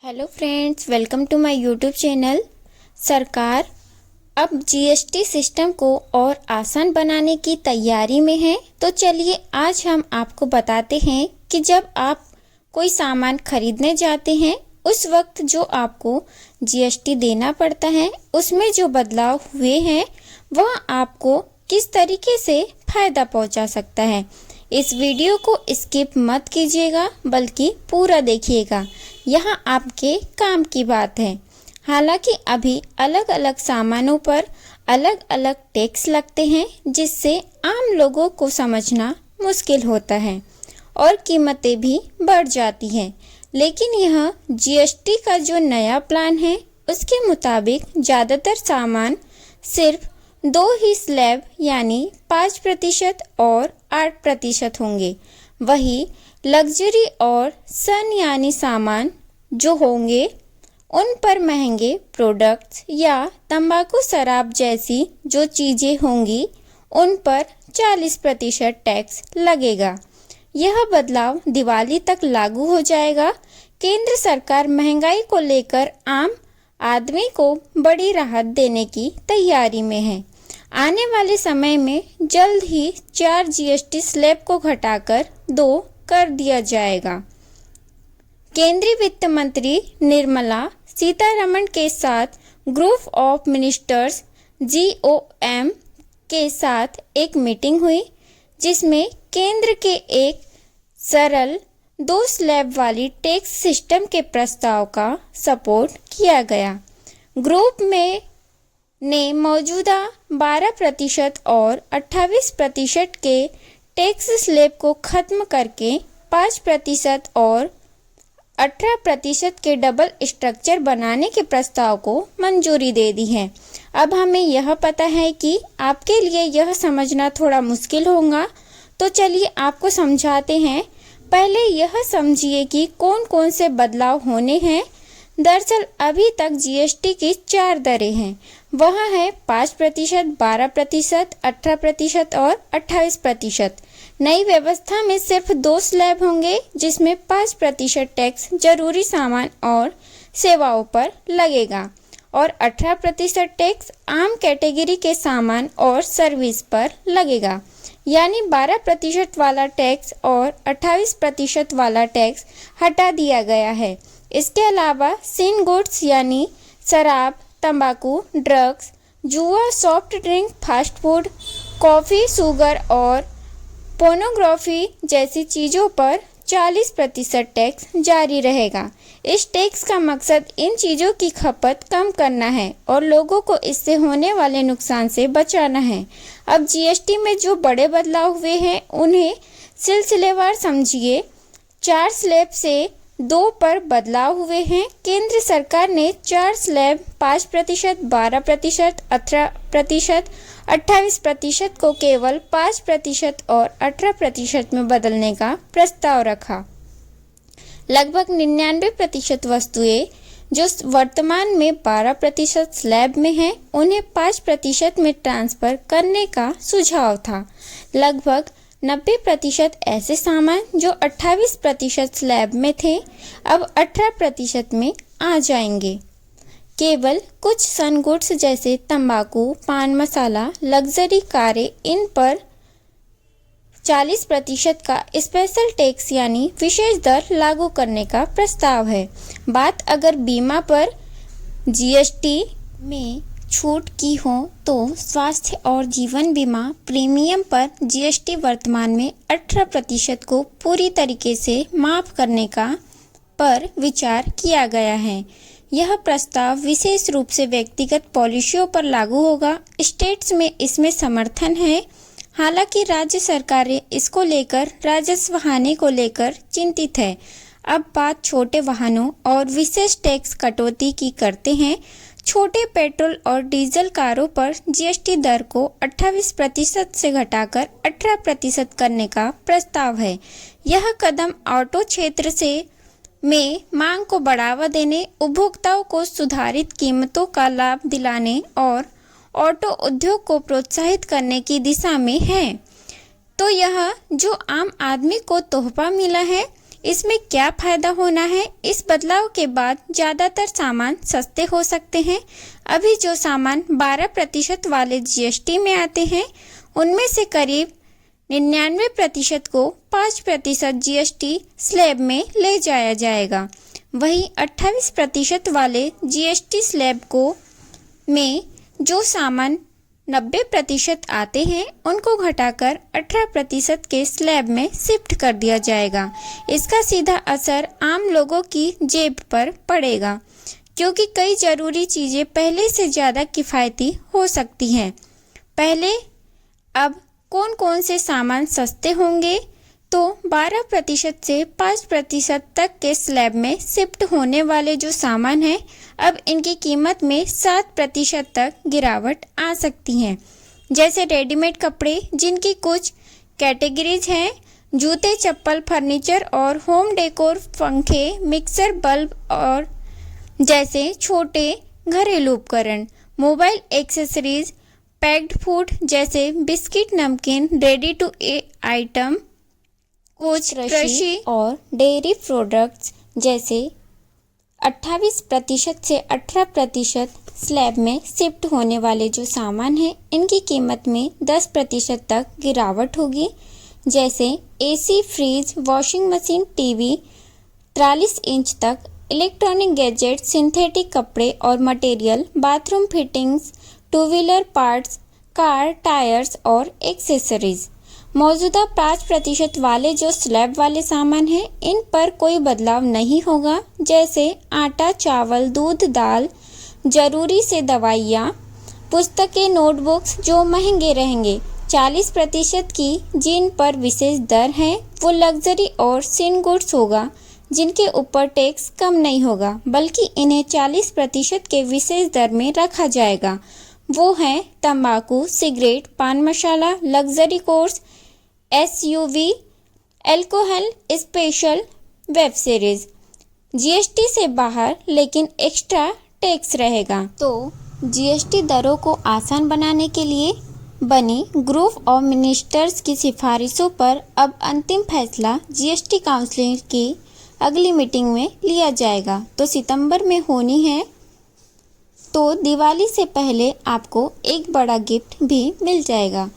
Hello friends, welcome to my YouTube channel. सरकार अब GST system को और आसान बनाने की तैयारी में है। तो चलिए आज हम आपको बताते हैं कि जब आप कोई सामान खरीदने जाते हैं उस वक्त जो आपको जीएसटी देना पड़ता है, उसमें जो बदलाव हुए हैं वह आपको किस तरीके से फ़ायदा पहुंचा सकता है। इस वीडियो को स्किप मत कीजिएगा बल्कि पूरा देखिएगा, यहाँ आपके काम की बात है। हालांकि अभी अलग अलग सामानों पर अलग अलग टैक्स लगते हैं जिससे आम लोगों को समझना मुश्किल होता है और कीमतें भी बढ़ जाती हैं। लेकिन यह जीएसटी का जो नया प्लान है उसके मुताबिक ज़्यादातर सामान सिर्फ 2 ही स्लैब यानी 5% और 8% होंगे। वही लग्जरी और सन यानी सामान जो होंगे उन पर महंगे प्रोडक्ट्स या तंबाकू शराब जैसी जो चीज़ें होंगी उन पर 40% टैक्स लगेगा। यह बदलाव दिवाली तक लागू हो जाएगा। केंद्र सरकार महंगाई को लेकर आम आदमी को बड़ी राहत देने की तैयारी में है। आने वाले समय में जल्द ही 4 जीएसटी स्लैब को घटाकर 2 कर दिया जाएगा। केंद्रीय वित्त मंत्री निर्मला सीतारमण के साथ ग्रुप ऑफ मिनिस्टर्स GOM के साथ एक मीटिंग हुई जिसमें केंद्र के एक सरल 2 स्लैब वाली टैक्स सिस्टम के प्रस्ताव का सपोर्ट किया गया। ग्रुप में ने मौजूदा 12% और 28% के टैक्स स्लैब को खत्म करके 5% और 18% के डबल स्ट्रक्चर बनाने के प्रस्ताव को मंजूरी दे दी है। अब हमें यह पता है कि आपके लिए यह समझना थोड़ा मुश्किल होगा, तो चलिए आपको समझाते हैं। पहले यह समझिए कि कौन कौन से बदलाव होने हैं। दरअसल अभी तक जीएसटी की 4 दरें हैं। वह है 5%, 12%, 18% और 28%। नई व्यवस्था में सिर्फ 2 स्लैब होंगे जिसमें 5% टैक्स जरूरी सामान और सेवाओं पर लगेगा और 18% टैक्स आम कैटेगरी के सामान और सर्विस पर लगेगा। यानी 12% वाला टैक्स और 28% वाला टैक्स हटा दिया गया है। इसके अलावा सिन गुड्स यानी शराब, तंबाकू, ड्रग्स, जुआ, soft drink, fast food, coffee, sugar और पोर्नोग्राफी जैसी चीज़ों पर 40% टैक्स जारी रहेगा। इस टैक्स का मकसद इन चीज़ों की खपत कम करना है और लोगों को इससे होने वाले नुकसान से बचाना है। अब जीएसटी में जो बड़े बदलाव हुए हैं उन्हें सिलसिलेवार समझिए। 4 स्लैब से 2 पर बदलाव हुए हैं। केंद्र सरकार ने 4 स्लैब 5%, 12%, 18%, 28% को केवल 5% और 18% में बदलने का प्रस्ताव रखा। लगभग 99% वस्तुएं जो वर्तमान में 12% स्लैब में हैं, उन्हें 5% में ट्रांसफ़र करने का सुझाव था। लगभग 90% ऐसे सामान जो 28% स्लैब में थे अब 18% में आ जाएंगे। केवल कुछ सन गुड्स जैसे तंबाकू, पान मसाला, लग्जरी कारें, इन पर 40% का स्पेशल टैक्स यानी विशेष दर लागू करने का प्रस्ताव है। बात अगर बीमा पर जीएसटी में छूट की हो तो स्वास्थ्य और जीवन बीमा प्रीमियम पर जीएसटी वर्तमान में 18% को पूरी तरीके से माफ़ करने का पर विचार किया गया है। यह प्रस्ताव विशेष रूप से व्यक्तिगत पॉलिसियों पर लागू होगा। स्टेट्स में इसमें समर्थन है। हालांकि राज्य सरकारें इसको लेकर राजस्व हानि को लेकर चिंतित है। अब बात छोटे वाहनों और विशेष टैक्स कटौती की करते हैं। छोटे पेट्रोल और डीजल कारों पर जीएसटी दर को 28% से घटाकर 18% करने का प्रस्ताव है। यह कदम ऑटो क्षेत्र से में मांग को बढ़ावा देने, उपभोक्ताओं को सुधारित कीमतों का लाभ दिलाने और ऑटो उद्योग को प्रोत्साहित करने की दिशा में है। तो यह जो आम आदमी को तोहफा मिला है इसमें क्या फ़ायदा होना है? इस बदलाव के बाद ज़्यादातर सामान सस्ते हो सकते हैं। अभी जो सामान 12% वाले जीएसटी में आते हैं, उनमें से करीब 99% को 5% जीएसटी स्लैब में ले जाया जाएगा। वहीं 28% वाले जीएसटी स्लैब को में जो सामान 90% आते हैं, उनको घटाकर 18% के स्लैब में शिफ्ट कर दिया जाएगा। इसका सीधा असर आम लोगों की जेब पर पड़ेगा, क्योंकि कई ज़रूरी चीज़ें पहले से ज़्यादा किफ़ायती हो सकती हैं। पहले अब कौन कौन से सामान सस्ते होंगे? तो 12% से 5% तक के स्लैब में शिफ्ट होने वाले जो सामान हैं, अब इनकी कीमत में 7% तक गिरावट आ सकती है। जैसे रेडीमेड कपड़े, जिनकी कुछ कैटेगरीज हैं, जूते, चप्पल, फर्नीचर और होम डेकोर, पंखे, मिक्सर, बल्ब और जैसे छोटे घरेलू उपकरण, मोबाइल एक्सेसरीज, पैक्ड फूड जैसे बिस्किट, नमकीन, रेडी टू ईट आइटम, कुछ कृषि और डेयरी प्रोडक्ट्स जैसे 28% से 18% स्लैब में शिफ्ट होने वाले जो सामान हैं, इनकी कीमत में 10% तक गिरावट होगी। जैसे AC, fridge, washing machine, TV, 43 inch तक इलेक्ट्रॉनिक गैजेट, सिंथेटिक कपड़े और material, bathroom fittings, two wheeler parts, car tyres और एक्सेसरीज। मौजूदा 5% वाले जो स्लैब वाले सामान हैं, इन पर कोई बदलाव नहीं होगा। जैसे आटा, चावल, दूध, दाल, जरूरी से दवाइयाँ, पुस्तकें, नोटबुक्स जो महंगे रहेंगे। 40% की जिन पर विशेष दर है, वो लग्जरी और सिन गुड्स होगा, जिनके ऊपर टैक्स कम नहीं होगा, बल्कि इन्हें 40% के विशेष दर में रखा जाएगा। वो हैं तंबाकू, cigarette, paan masala, luxury cars, SUV, alcohol, special, web series. GST से बाहर लेकिन एक्स्ट्रा टैक्स रहेगा। तो जीएसटी दरों को आसान बनाने के लिए बनी ग्रुप ऑफ मिनिस्टर्स की सिफारिशों पर अब अंतिम फैसला जीएसटी काउंसिल की अगली मीटिंग में लिया जाएगा। तो सितंबर में होनी है। तो दिवाली से पहले आपको एक बड़ा गिफ्ट भी मिल जाएगा।